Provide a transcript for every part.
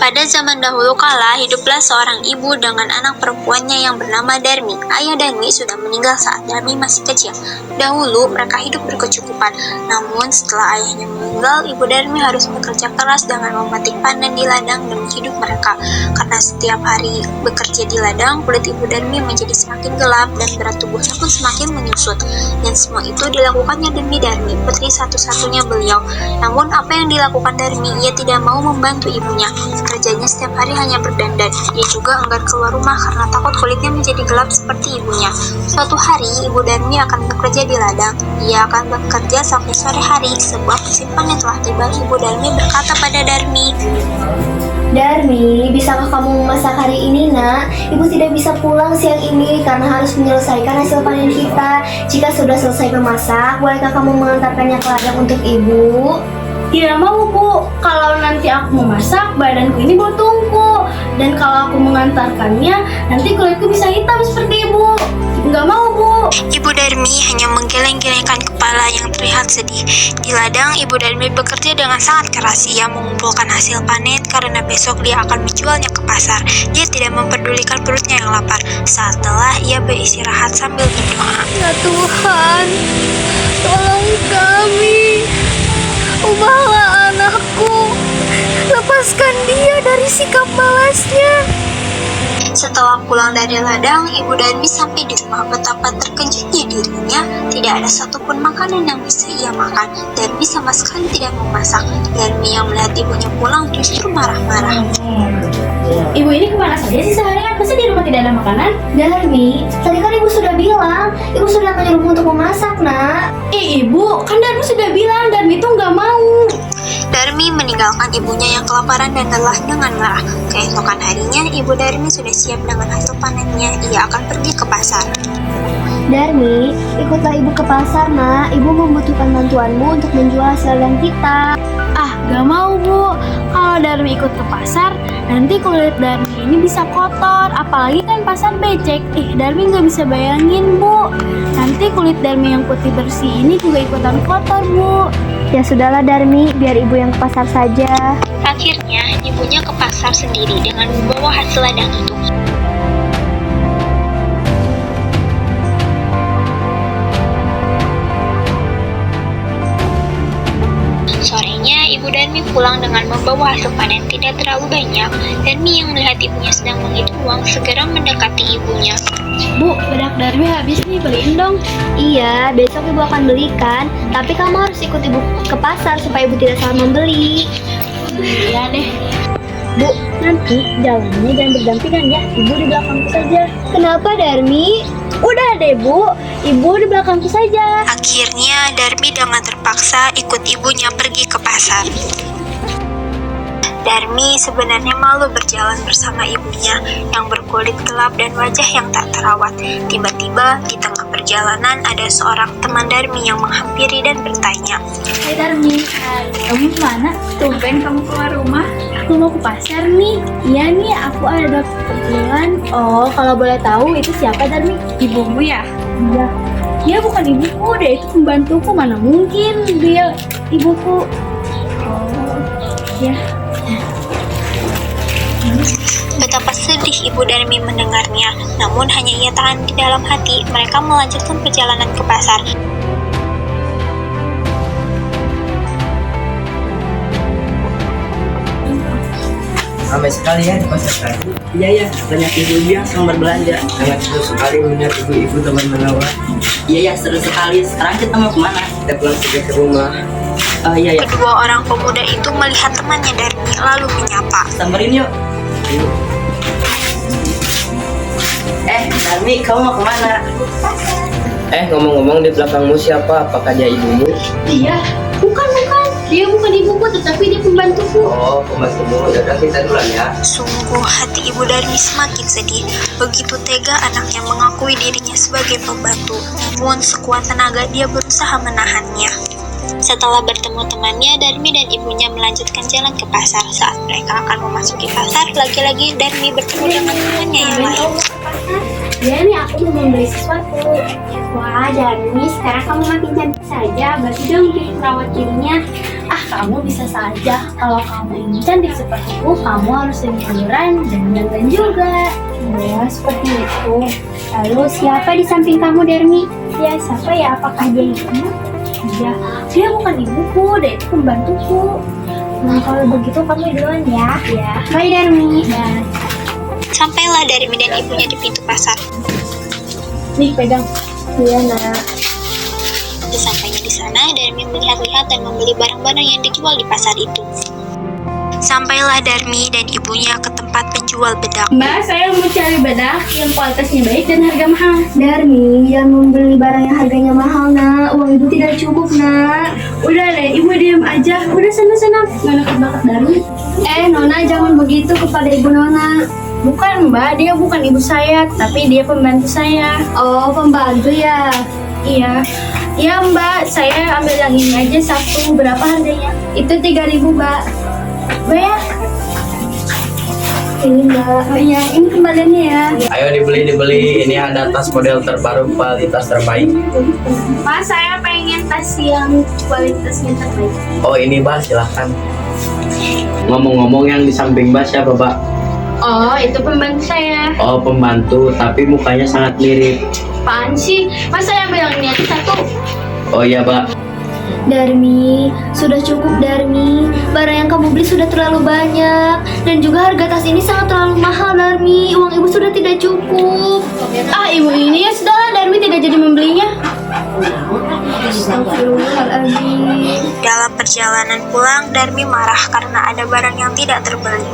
Pada zaman dahulu kala, hiduplah seorang ibu dengan anak perempuannya yang bernama Darmi. Ayah Darmi sudah meninggal saat Darmi masih kecil. Dahulu, mereka hidup berkecukupan. Namun, setelah ayahnya meninggal, ibu Darmi harus bekerja keras dengan memetik panen di ladang demi hidup mereka. Karena setiap hari bekerja di ladang, kulit ibu Darmi menjadi semakin gelap dan berat tubuhnya pun semakin menyusut. Dan semua itu dilakukannya demi Darmi, putri satu-satunya beliau. Namun, apa yang dilakukan Darmi? Ia tidak mau membantu ibunya. Kerjanya setiap hari hanya berdandan. Dia juga enggan keluar rumah karena takut kulitnya menjadi gelap seperti ibunya. Suatu hari, ibu Darmi akan bekerja di ladang. Ia akan bekerja sampai sore hari. Sebuah musim panen telah tiba. Ibu Darmi berkata pada Darmi, Darmi, bisakah kamu memasak hari ini, nak? Ibu tidak bisa pulang siang ini karena harus menyelesaikan hasil panen kita. Jika sudah selesai memasak, bolehkah kamu mengantarkannya ke ladang untuk ibu? Tidak mau, Bu. Kalau nanti aku memasak, badanku ini bau tungku. Dan kalau aku mengantarkannya, nanti kulitku bisa hitam seperti Ibu. Nggak mau, Bu. Ibu Darmi hanya menggeleng-gelengkan kepala yang terlihat sedih. Di ladang, Ibu Darmi bekerja dengan sangat keras. Ia mengumpulkan hasil panen karena besok dia akan menjualnya ke pasar. Dia tidak memperdulikan perutnya yang lapar. Setelah ia beristirahat sambil berdoa, Ya Tuhan, tolong kami. Ubahlah anakku. Lepaskan dia dari sikap malasnya. setelah pulang dari ladang, Ibu Darmi sampai di rumah. Betapa terkejutnya dirinya, tidak ada satupun makanan yang bisa ia makan. Darmi sama sekali tidak memasak. Darmi yang melihat ibunya pulang justru marah-marah. Ibu ini kemana saja sih seharian? Masa di rumah tidak ada makanan? Darmi, tadi kan ibu sudah bilang, ibu sudah menyuruhmu untuk memasak, nak. Ibu, kan Darmi sudah bilang Darmi itu nggak mau. Darmi meninggalkan ibunya yang kelaparan dan lelah dengan marah. Keesokan harinya, Ibu Darmi sudah siap dengan hasil panennya. Ia akan pergi ke pasar. Darmi, ikutlah ibu ke pasar, nak. Ibu membutuhkan bantuanmu untuk menjual hasil ladang kita. Ah, gak mau, Bu. Kalau Darmi ikut ke pasar, nanti kulit Darmi ini bisa kotor. Apalagi kan pasar becek. Darmi gak bisa bayangin, Bu. Nanti kulit Darmi yang putih bersih ini juga ikutan kotor, Bu. Ya sudahlah, Darmi, biar ibu yang ke pasar saja. Akhirnya, ibunya ke pasar sendiri dengan membawa hasil ladang itu. Sorenya, Ibu Darmi pulang dengan membawa hasil panen tidak terlalu banyak. Darmi yang melihat ibunya sedang menghitung uang segera mendekati ibunya. Bu, bedak Darmi habis nih, beliin dong. Iya, besok ibu akan belikan. Tapi kamu harus ikut ibu ke pasar supaya ibu tidak salah membeli. Iya deh. Bu, nanti jalannya jangan berdampingan ya. Ibu di belakangku saja. Kenapa, Darmi? Udah deh, Bu. Ibu di belakangku saja. Akhirnya, Darmi dengan terpaksa ikut ibunya pergi ke pasar. Darmi sebenarnya malu berjalan bersama ibunya yang berkulit gelap dan wajah yang tak terawat. Tiba-tiba di tengah perjalanan ada seorang teman Darmi yang menghampiri dan bertanya, Hai Darmi, kamu mana? Tumben kamu keluar rumah. Aku mau ke pasar nih. Iya nih, aku ada keperluan. Oh, kalau boleh tahu itu siapa Darmi? Ibumu ya? Iya. Dia bukan ibuku, dia itu pembantuku. Mana mungkin dia ibuku. Oh, ya. betapa sedih Ibu Darmi mendengarnya. Namun hanya ia tahan di dalam hati. Mereka melanjutkan perjalanan ke pasar. Ramai sekali ya di pasar tadi. Iya, banyak ibu-ibu yang sedang berbelanja. Sangat seru sekali melihat ibu-ibu teman-teman. Iya, seru sekali. Sekarang kita mau kemana? Kita pulang saja ke rumah. Iya. Kedua orang pemuda itu melihat temannya Darmi lalu menyapa. Samperin yuk. Darmi, kamu mau kemana? Ngomong-ngomong, di belakangmu siapa? Apakah dia ibumu? Iya, bukan. Dia bukan ibuku, tetapi dia pembantuku. Oh, pembantumu. Yaudah, kita duluan ya. Sungguh hati Ibu Darmi semakin sedih. Begitu tega anaknya mengakui dirinya sebagai pembantu. Namun sekuat tenaga dia berusaha menahannya. Setelah bertemu temannya, Darmi dan ibunya melanjutkan jalan ke pasar. Saat mereka akan memasuki pasar, lagi-lagi Darmi bertemu dengan temannya yang lain. Ya nih, aku mau membeli sesuatu. Wah, Darmi, sekarang kamu makin cantik saja. Berarti dong bikin perawat dirinya. Ah, kamu bisa saja. Kalau kamu ingin cantik sepertiku, kamu harus sering tiduran dan dandan juga. Ya, seperti itu. Lalu siapa di samping kamu, Dermi? Ya, siapa ya? Apakah dia ibumu? Iya, dia bukan ibuku, dia itu pembantuku. Nah, kalau begitu kamu duluan ya. Ya, Bye, Dermi. dan Sampailah Darmi dan ibunya di pintu pasar. nih pegang. Iya, nak. Sesampainya di sana, Darmi melihat-lihat dan membeli barang-barang yang dijual di pasar itu. Sampailah Darmi dan ibunya ke tempat penjual bedak. Mbak, saya mau cari bedak yang kualitasnya baik dan harga mahal. Darmi, jangan membeli barang yang harganya mahal, nak. Uang ibu tidak cukup, nak. Udah deh, ibu diam aja. Udah sana-sana, nggak deket-deket Darmi. Nona, jangan begitu kepada ibu Nona. Bukan mbak, dia bukan ibu saya, tapi dia pembantu saya. Oh, pembantu ya. Iya, iya mbak, saya ambil yang ini aja satu. Berapa harganya? Itu 3.000, Mbak. Mbak ya? Ini, Mbak. Oh iya, ini kembaliannya ya. Ayo dibeli. Ini ada tas model terbaru, kualitas terbaik. Mas, saya pengen tas yang kualitasnya terbaik. Oh ini Mbak, silahkan. Ngomong-ngomong yang di samping Mbak siapa Mbak? Oh, itu pembantu saya. Oh pembantu, tapi mukanya sangat mirip. Apaan sih? Mas, saya ambil yang ini aja satu. Oh iya Mbak. Darmi, sudah cukup Darmi. Barang yang kamu beli sudah terlalu banyak. Dan juga harga tas ini sangat terlalu mahal, Darmi. Uang ibu sudah tidak cukup. Ah, ibu ini ya sudahlah, Darmi tidak jadi membelinya. Astagfirullahaladzim. Dalam perjalanan pulang, Darmi marah karena ada barang yang tidak terbeli.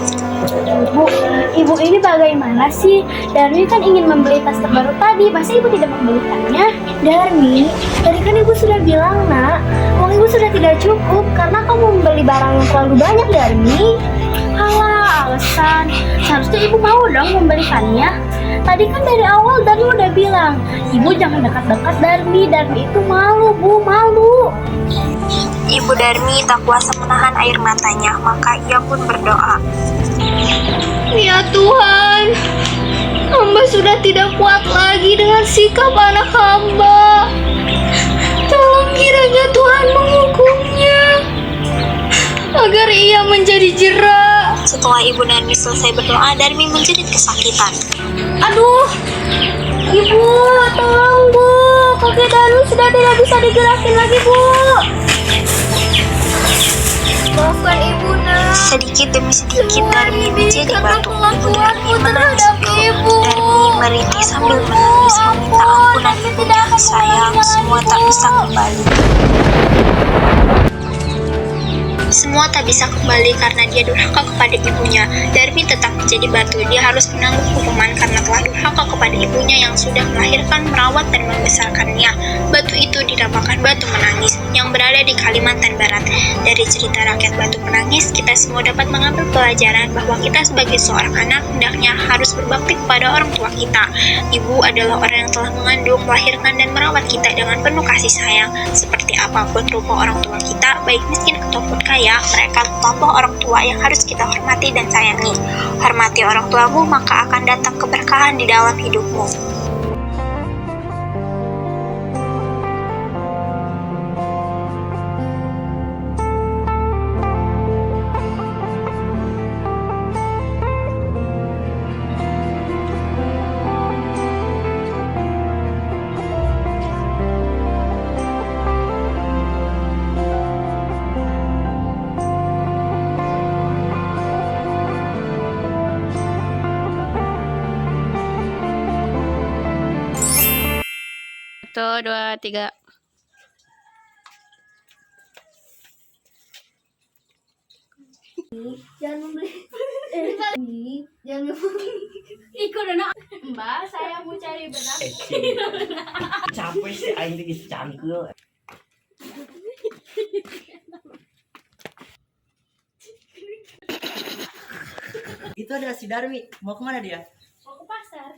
Ibu ini bagaimana sih? Darmi kan ingin membeli tas terbaru tadi, masa ibu tidak membelikannya? Darmi, tadi kan ibu sudah bilang, nak, uang ibu sudah tidak cukup karena kamu membeli barang yang terlalu banyak, Darmi. Alah, alasan. Seharusnya ibu mau dong membelikannya. Tadi kan dari awal Darmi udah bilang, ibu jangan dekat-dekat Darmi. Darmi itu malu, bu, malu. Ibu Darmi tak kuasa menahan air matanya, maka ia pun berdoa. Ya Tuhan, hamba sudah tidak kuat lagi dengan sikap anak hamba. Tolong kiranya Tuhan menghukumnya agar ia menjadi jera. Setelah Ibu Darmi selesai berdoa, Darmi menjerit kesakitan. Aduh, ibu, tolong bu, kaki Darmi sudah tidak bisa digerakin lagi bu. Maafkan ibu nak. Sedikit demi sedikit Darmi Ini menjadi karena batu. Ibu kelakuanku Darmi menangis terhadap keluh. ibu. Darmi merintih sambil menangis meminta ampunan ibunya. Sayang, semua tak bisa kembali. Semua tak bisa kembali karena dia durhaka kepada ibunya. Darmi tetap menjadi batu. Dia harus menanggung hukuman karena telah durhaka kepada ibunya yang sudah melahirkan, merawat, dan membesarkannya. Batu itu dinamakan Batu Menangis yang berada di Kalimantan Barat. Dari cerita rakyat Batu Menangis, kita semua dapat mengambil pelajaran bahwa kita sebagai seorang anak hendaknya harus berbakti kepada orang tua kita. Ibu adalah orang yang telah mengandung, melahirkan, dan merawat kita dengan penuh kasih sayang. Seperti apapun rupa orang tua kita, baik miskin ataupun kaya, mereka tetaplah orang tua yang harus kita hormati dan sayangi. Hormati orang tuamu, maka akan datang keberkahan di dalam hidupmu. Satu, dua, tiga. Jangan membeli. Jangan membeli. Ikut dong. Mbak, saya mau cari bedak. Capek sih, aing lagi cangkel. Itu adalah si Darmi. Mau kemana dia? Mau ke pasar.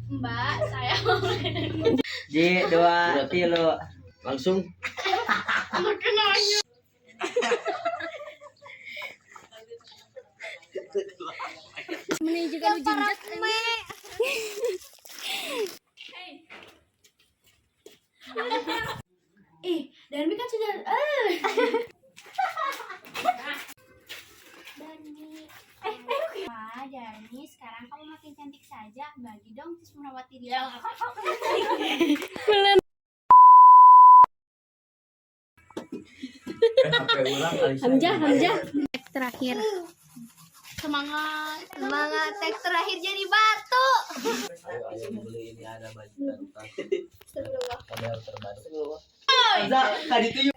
Mbak, saya mau J, 2, 3. Langsung. Jadi dong Cis merawati dia. Hamzah. Terakhir. Semangat. Semangat, teks terakhir jadi batu. Ayo beli ini ada baju dan tas. Model terbaru. Za, tadi tuh